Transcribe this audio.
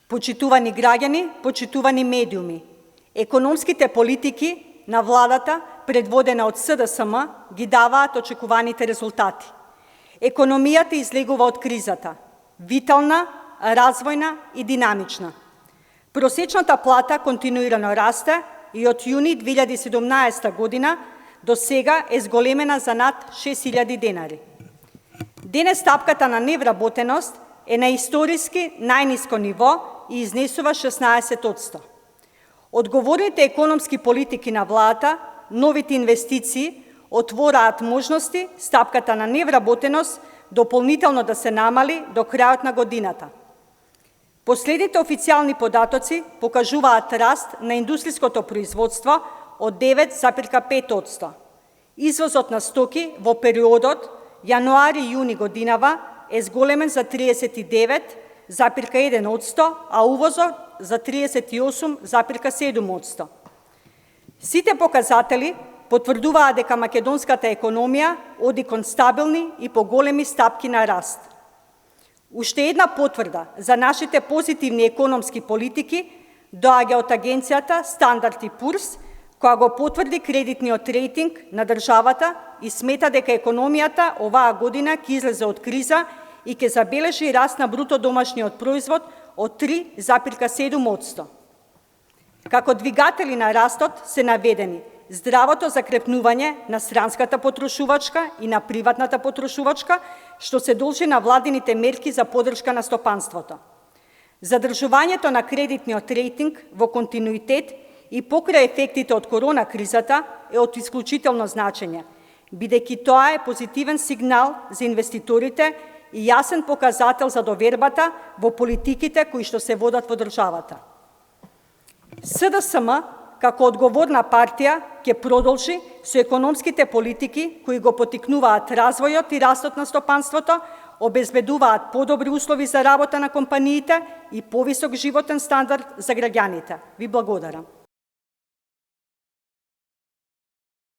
Почитувани граѓани, почитувани медиуми, економските политики на владата, предводена од СДСМ, ги даваат очекуваните резултати. Економијата излегува од кризата, витална, развојна и динамична. Просечната плата континуирано расте и од јуни 2017 година до сега е зголемена за над 6000 денари. Денес стапката на невработеност е на историски најниско ниво и изнесува 16%. Одговорните економски политики на владата, новите инвестиции отвораат можности стапката на невработеност дополнително да се намали до крајот на годината. Последните официјални податоци покажуваат раст на индустријското производство од 9,5%. Извозот на стоки во периодот јануари-јуни годинава е зголемен за 39,1%, а увозот за 38,7%. Сите показатели потврдуваат дека македонската економија оди кон стабилни и поголеми стапки на раст. Уште една потврда за нашите позитивни економски политики доаѓа од агенцијата Стандард и Пурс, која го потврди кредитниот рейтинг на државата и смета дека економијата оваа година ќе излезе од криза и ќе забележи раст на бруто домашниот производ од 3,7%. Како двигатели на растот се наведени здравото закрепнување на странската потрошувачка и на приватната потрошувачка, што се должи на владините мерки за поддршка на стопанството. Задржувањето на кредитниот рейтинг во континуитет и покрај ефектите од корона кризата е од исклучително значење, бидејќи тоа е позитивен сигнал за инвеститорите и јасен показател за довербата во политиките кои што се водат во државата. СДСМ, како одговорна партија, ќе продолжи со економските политики кои го поттикнуваат развојот и растот на стопанството, обезбедуваат подобри услови за работа на компаниите и повисок животен стандард за граѓаните. Ви благодарам.